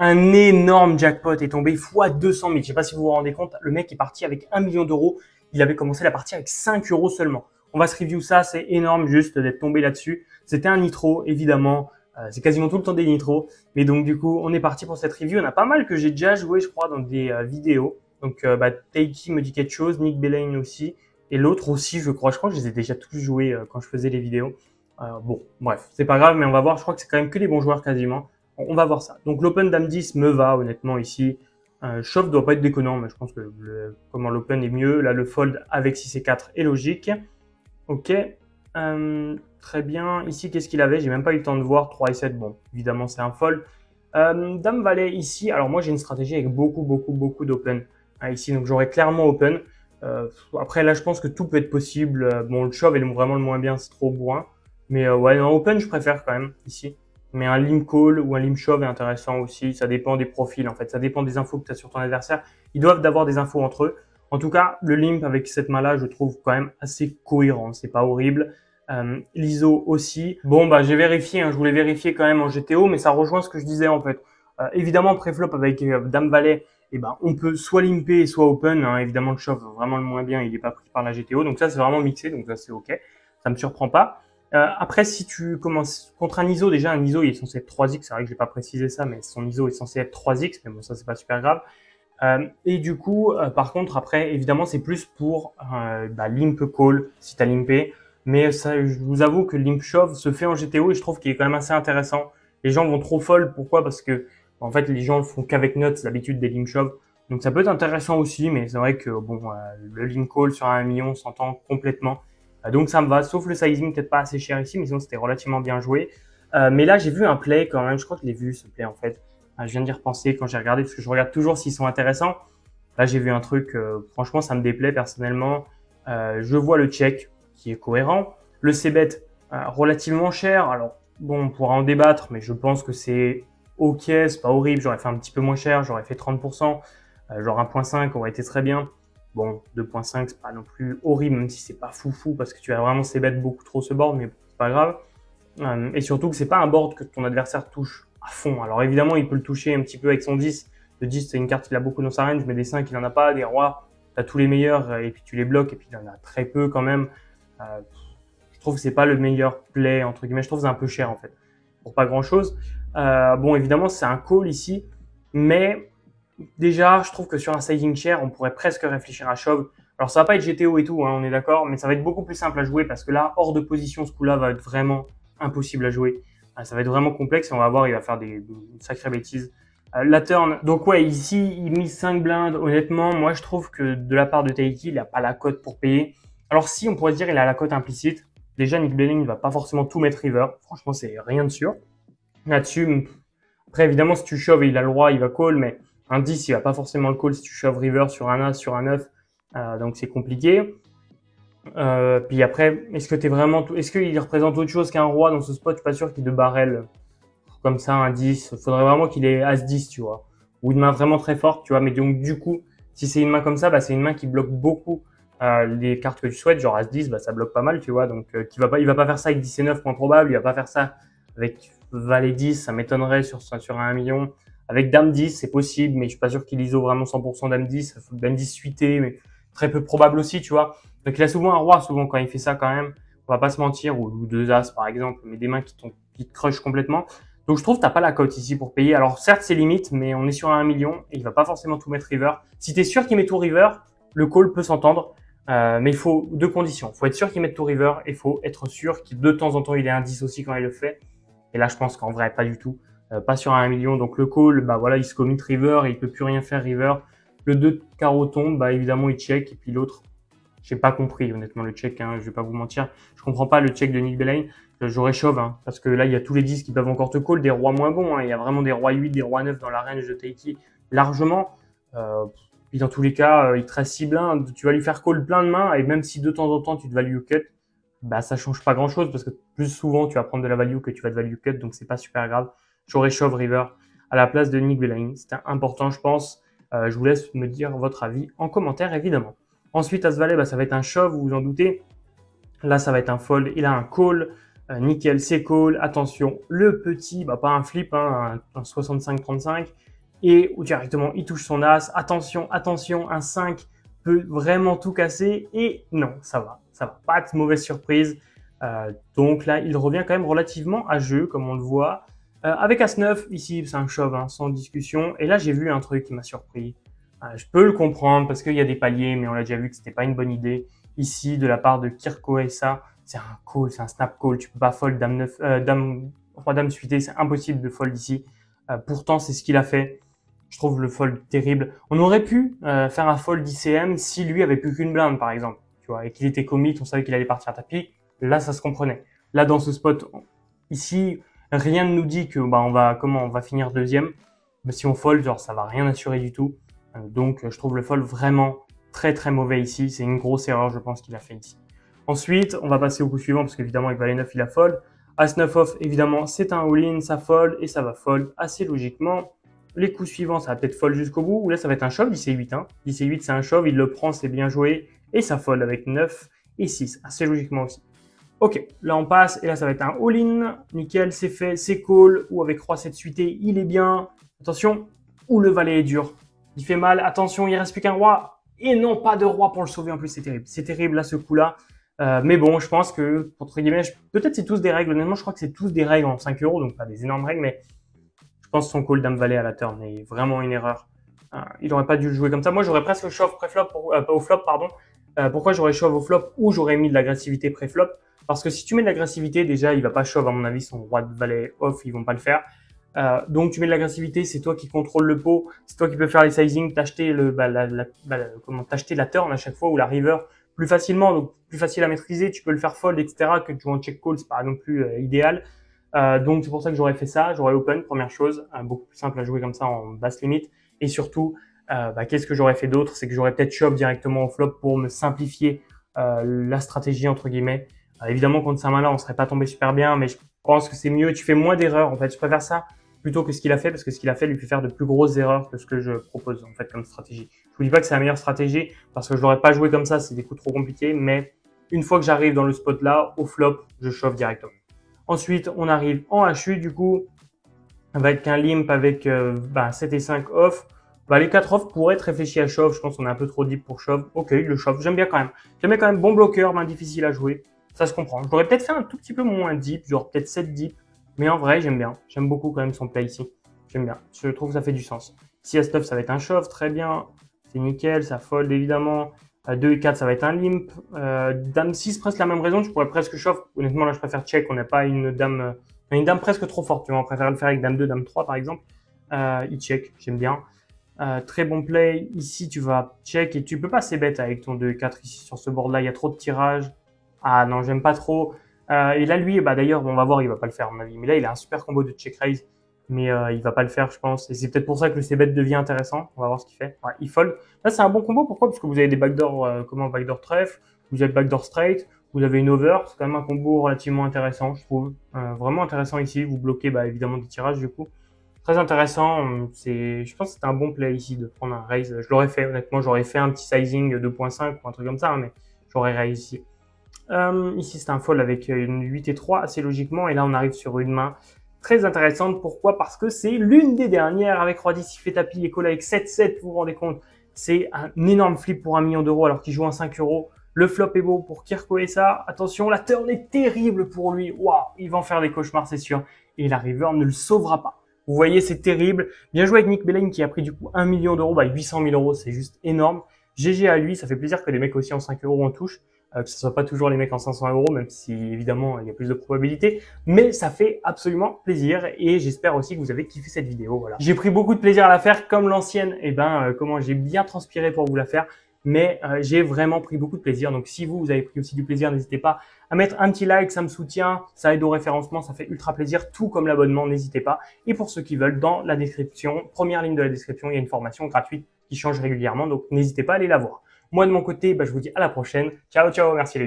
Un énorme jackpot est tombé fois 200 000. Je sais pas si vous vous rendez compte, le mec est parti avec 1 million d'euros. Il avait commencé la partie avec 5 euros seulement. On va se review ça, c'est énorme juste d'être tombé là-dessus. C'était un nitro, évidemment. C'est quasiment tout le temps des nitros. Mais donc du coup, on est parti pour cette review. On a pas mal que j'ai déjà joué, je crois, dans des vidéos. Donc Taiki me dit quelque chose, Nick Belaine aussi. Et l'autre aussi, je crois. Je crois que je les ai déjà tous joués quand je faisais les vidéos. Bon, bref, c'est pas grave, mais on va voir. Je crois que c'est quand même que les bons joueurs quasiment. On va voir ça. Donc l'Open Dame 10 me va honnêtement ici. Shove doit pas être déconnant, mais je pense que comment l'Open est mieux. Là, le fold avec 6 et 4 est logique. Ok. Très bien. Ici, qu'est-ce qu'il avait? J'ai même pas eu le temps de voir. 3 et 7, bon, évidemment, c'est un fold. Dame Valet ici. Alors moi, j'ai une stratégie avec beaucoup d'Open ici. Donc j'aurais clairement Open. Après, là, je pense que tout peut être possible. Bon, le shove est vraiment le moins bien, c'est trop bourrin. Mais ouais, non, Open, je préfère quand même ici. Mais un limp call ou un limp shove est intéressant aussi. Ça dépend des profils, en fait. Ça dépend des infos que tu as sur ton adversaire. Ils doivent d'avoir des infos entre eux. En tout cas, le limp avec cette main-là, je trouve quand même assez cohérent. C'est pas horrible. L'ISO aussi. Bon, bah, j'ai vérifié. Hein, je voulais vérifier quand même en GTO, mais ça rejoint ce que je disais, en fait. Évidemment, préflop avec Dame Valet, eh ben, on peut soit limper, soit open. Hein. Évidemment, le shove, vraiment le moins bien, il est pas pris par la GTO. Donc ça, c'est vraiment mixé. Donc ça, c'est OK. Ça me surprend pas. Après, si tu commences contre un ISO, déjà un ISO il est censé être 3x, c'est vrai que j'ai pas précisé ça, mais son ISO est censé être 3x, mais bon ça c'est pas super grave. Et du coup, par contre après, évidemment c'est plus pour limp call si t'as limpé, mais ça, je vous avoue que limp shove se fait en GTO et je trouve qu'il est quand même assez intéressant. Les gens vont trop fold, pourquoi? Parce que en fait les gens le font qu'avec nuts d'habitude des limp shove, donc ça peut être intéressant aussi, mais c'est vrai que bon le limp call sur 1 million s'entend complètement. Donc ça me va, sauf le sizing, peut-être pas assez cher ici, mais sinon c'était relativement bien joué. Mais là j'ai vu un play quand même, je crois que je l'ai vu ce play en fait. Je viens d'y repenser quand j'ai regardé, parce que je regarde toujours s'ils sont intéressants. Là j'ai vu un truc, franchement ça me déplaît personnellement. Je vois le check qui est cohérent, le c-bet relativement cher. Alors bon, on pourra en débattre, mais je pense que c'est ok, c'est pas horrible. J'aurais fait un petit peu moins cher, j'aurais fait 30%, genre 1.5 aurait été très bien. Bon, 2.5, c'est pas non plus horrible, même si c'est pas foufou, parce que tu as vraiment ces bêtes beaucoup trop ce board, mais c'est pas grave. Et surtout que c'est pas un board que ton adversaire touche à fond. Alors évidemment, il peut le toucher un petit peu avec son 10. Le 10, c'est une carte qu'il a beaucoup dans sa range, mais des 5, il en a pas. Des rois, t'as tous les meilleurs, et puis tu les bloques, et puis il en a très peu quand même. Euh, je trouve que c'est pas le meilleur play, entre guillemets. Je trouve que c'est un peu cher, en fait, pour pas grand chose. Bon, évidemment, c'est un call ici, mais déjà, je trouve que sur un sizing share, on pourrait presque réfléchir à shove. Alors, ça va pas être GTO et tout, hein, on est d'accord, mais ça va être beaucoup plus simple à jouer parce que là, hors de position, ce coup-là va être vraiment impossible à jouer. Ça va être vraiment complexe et on va voir, il va faire des sacrées bêtises. La turn, donc ouais, ici, il mise 5 blindes. Honnêtement, moi, je trouve que de la part de Taiki, il n'a pas la cote pour payer. Alors, si, on pourrait se dire, il a la cote implicite. Déjà, Nick Belling ne va pas forcément tout mettre river. Franchement, c'est rien de sûr. Là-dessus, après, évidemment, si tu shoves, il a le droit, il va call, mais un 10, il va pas forcément le call si tu shoves river sur un as, sur un 9. Donc, c'est compliqué. Puis après, est-ce qu'il représente autre chose qu'un roi dans ce spot? Je suis pas sûr qu'il de barrel comme ça, un 10. Il faudrait vraiment qu'il ait as 10, tu vois. Ou une main vraiment très forte, tu vois. Mais donc, du coup, si c'est une main comme ça, bah, c'est une main qui bloque beaucoup les cartes que tu souhaites. Genre as 10, bah, ça bloque pas mal, tu vois. Donc, il va pas faire ça avec 10 et 9, point probable. Il va pas faire ça avec valet 10, ça m'étonnerait sur un 1 million. Avec dame 10, c'est possible, mais je suis pas sûr qu'il ISO vraiment 100% dame 10. Dame 10 suité, mais très peu probable aussi, tu vois. Donc, il a souvent un roi, souvent, quand il fait ça, quand même. On va pas se mentir, ou deux as, par exemple, mais des mains qui te crushent complètement. Donc je trouve que t'as pas la cote ici pour payer. Alors certes c'est limite, mais on est sur un 1 million et il va pas forcément tout mettre river. Si t'es sûr qu'il met tout river, le call peut s'entendre. Mais il faut deux conditions. Il faut être sûr qu'il mette tout river et il faut être sûr qu'il de temps en temps il ait un 10 aussi quand il le fait. Et là je pense qu'en vrai pas du tout. Pas sur un 1 million. Donc le call, bah voilà, il se commit river et il peut plus rien faire river. Le 2 de carreau tombe, bah évidemment il check et puis l'autre, j'ai pas compris honnêtement le check, hein, je vais pas vous mentir. Je comprends pas le check de Nick Belaine. J'aurais shove, hein, parce que là, il y a tous les 10 qui peuvent encore te call, des rois moins bons. Hein, il y a vraiment des rois 8, des rois 9 dans la range de Taiki, largement. Puis dans tous les cas, il te reste 6 blindes, tu vas lui faire call plein de mains, et même si de temps en temps tu te value cut, bah ça change pas grand chose, parce que plus souvent tu vas prendre de la value que tu vas te value cut, donc c'est pas super grave. J'aurais shove river à la place de Nick Belaine. C'était important, je pense. Je vous laisse me dire votre avis en commentaire, évidemment. Ensuite, As-Valet, bah, ça va être un shove, vous vous en doutez. Là, ça va être un fold. Il a un call. Nickel, c'est call. Attention, le petit, bah pas un flip, hein, un 65-35. Et où directement, il touche son as. Attention, attention, un 5 peut vraiment tout casser. Et non, ça va, ça va. Pas de mauvaise surprise. Donc là, il revient quand même relativement à jeu, comme on le voit. Avec As-9, ici, c'est un shove, hein, sans discussion. Et là, j'ai vu un truc qui m'a surpris. Je peux le comprendre parce qu'il y a des paliers, mais on l'a déjà vu que c'était pas une bonne idée. Ici, de la part de Kirko Essa, c'est un call, c'est un snap call. Tu peux pas fold dame 9, roi dame suité, c'est impossible de fold ici. Pourtant, c'est ce qu'il a fait. Je trouve le fold terrible. On aurait pu faire un fold ICM si lui avait plus qu'une blinde, par exemple, tu vois, et qu'il était commit, on savait qu'il allait partir à tapis. Là, ça se comprenait. Là, dans ce spot, ici, rien ne nous dit que on va finir deuxième. Mais si on fold, genre, ça va rien assurer du tout. Donc, je trouve le fold vraiment très très mauvais ici. C'est une grosse erreur, je pense, qu'il a fait ici. Ensuite, on va passer au coup suivant parce qu'évidemment, avec Valet 9, il a fold. As-9 off, évidemment, c'est un all-in, ça fold et ça va fold assez logiquement. Les coups suivants, ça va peut-être fold jusqu'au bout. Ou là, ça va être un shove, 10 et 8. 10 et 8, c'est un shove, il le prend, c'est bien joué. Et ça fold avec 9 et 6, assez logiquement aussi. Ok, là on passe, et là ça va être un all-in. Nickel, c'est fait, c'est call. Ou avec roi 7 suité, il est bien. Attention, ou le valet est dur. Il fait mal, attention, il reste plus qu'un roi. Et non, pas de roi pour le sauver en plus, c'est terrible. C'est terrible là, ce coup-là. Mais bon, je pense que, entre guillemets, peut-être c'est tous des règles. Honnêtement, je crois que c'est tous des règles en 5 euros, donc pas des énormes règles, mais je pense que son call dame valet à la turn est vraiment une erreur. Il n'aurait pas dû le jouer comme ça. Moi, j'aurais presque shove pré-flop, au flop, pardon. Pourquoi j'aurais shove au flop ou j'aurais mis de l'agressivité pré-flop? Parce que si tu mets de l'agressivité, déjà, il va pas shove, à mon avis, son roi de valet off, ils vont pas le faire. Donc tu mets de l'agressivité, c'est toi qui contrôle le pot, c'est toi qui peux faire les sizing, t'acheter t'acheter la turn à chaque fois ou la river plus facilement, donc plus facile à maîtriser, tu peux le faire fold, etc. que tu joues en check call, c'est pas non plus idéal. Donc c'est pour ça que j'aurais fait ça, j'aurais open, première chose, beaucoup plus simple à jouer comme ça en basse limite. Et surtout, qu'est-ce que j'aurais fait d'autre? C'est que j'aurais peut-être shove directement au flop pour me simplifier la stratégie entre guillemets. Évidemment contre Saint-Malin, on serait pas tombé super bien, mais je pense que c'est mieux, tu fais moins d'erreurs en fait. Je préfère ça plutôt que ce qu'il a fait, parce que ce qu'il a fait lui fait faire de plus grosses erreurs que ce que je propose en fait comme stratégie. Je vous dis pas que c'est la meilleure stratégie, parce que je l'aurais pas joué comme ça, c'est des coups trop compliqués, mais une fois que j'arrive dans le spot là, au flop, je chauffe directement. Ensuite, on arrive en HU, du coup, avec un limp avec 7 et 5 off. Les 4 off pourraient être réfléchis à shove, je pense qu'on est un peu trop deep pour shove. Ok, le shove, j'aime bien quand même. J'aime bien quand même, bon bloqueur, difficile à jouer, ça se comprend. J'aurais peut-être fait un tout petit peu moins deep, genre peut-être 7 deep. Mais en vrai, j'aime bien. J'aime beaucoup quand même son play ici. J'aime bien. Je trouve que ça fait du sens. Si As-9, ça va être un shove, très bien. C'est nickel, ça fold évidemment. 2 et 4, ça va être un limp. Dame 6, presque la même raison. Je pourrais presque shove. Honnêtement, là, je préfère check. On n'a pas une dame presque trop forte. Tu vois, on préfère le faire avec dame 2, dame 3, par exemple. Il check, j'aime bien. Très bon play. Ici, tu vas check et tu peux pas assez bête avec ton 2 et 4 ici sur ce board-là. Il y a trop de tirages. Ah non, j'aime pas trop. Et là, lui, d'ailleurs, on va voir, il va pas le faire, à mon avis. Mais là, il a un super combo de check raise, mais il va pas le faire, je pense. Et c'est peut-être pour ça que le c-bet devient intéressant. On va voir ce qu'il fait. Ouais, il fold. Là, c'est un bon combo. Pourquoi? Parce que vous avez des backdoor, backdoor trèfle, vous avez backdoor straight, vous avez une over. C'est quand même un combo relativement intéressant, je trouve. Vraiment intéressant ici. Vous bloquez, évidemment, des tirages, du coup. Très intéressant. Je pense que c'était un bon play ici de prendre un raise. Je l'aurais fait, honnêtement. J'aurais fait un petit sizing 2.5 ou un truc comme ça, mais j'aurais raise ici. Ici, c'est un fold avec une 8 et 3 assez logiquement. Et là, on arrive sur une main très intéressante. Pourquoi? Parce que c'est l'une des dernières avec Roi 10, il fait tapis et call avec 7-7. Vous vous rendez compte? C'est un énorme flip pour 1 million d'euros alors qu'il joue un 5 euros. Le flop est beau pour Kirko et ça. Attention, la turn est terrible pour lui. Waouh, il va en faire des cauchemars, c'est sûr. Et la river ne le sauvera pas. Vous voyez, c'est terrible. Bien joué avec Nick Belaine qui a pris du coup 1 million d'euros. 800 000 euros, c'est juste énorme. GG à lui, ça fait plaisir que des mecs aussi en 5 euros en touche. Que ce soit pas toujours les mecs en 500 euros, même si évidemment il y a plus de probabilités, mais ça fait absolument plaisir et j'espère aussi que vous avez kiffé cette vidéo. Voilà. J'ai pris beaucoup de plaisir à la faire, comme l'ancienne, comment j'ai bien transpiré pour vous la faire, mais j'ai vraiment pris beaucoup de plaisir. Donc si vous avez pris aussi du plaisir, n'hésitez pas à mettre un petit like, ça me soutient, ça aide au référencement, ça fait ultra plaisir, tout comme l'abonnement, n'hésitez pas. Et pour ceux qui veulent, dans la description, première ligne de la description, il y a une formation gratuite qui change régulièrement, donc n'hésitez pas à aller la voir. Moi, de mon côté, je vous dis à la prochaine. Ciao, ciao, merci les gars.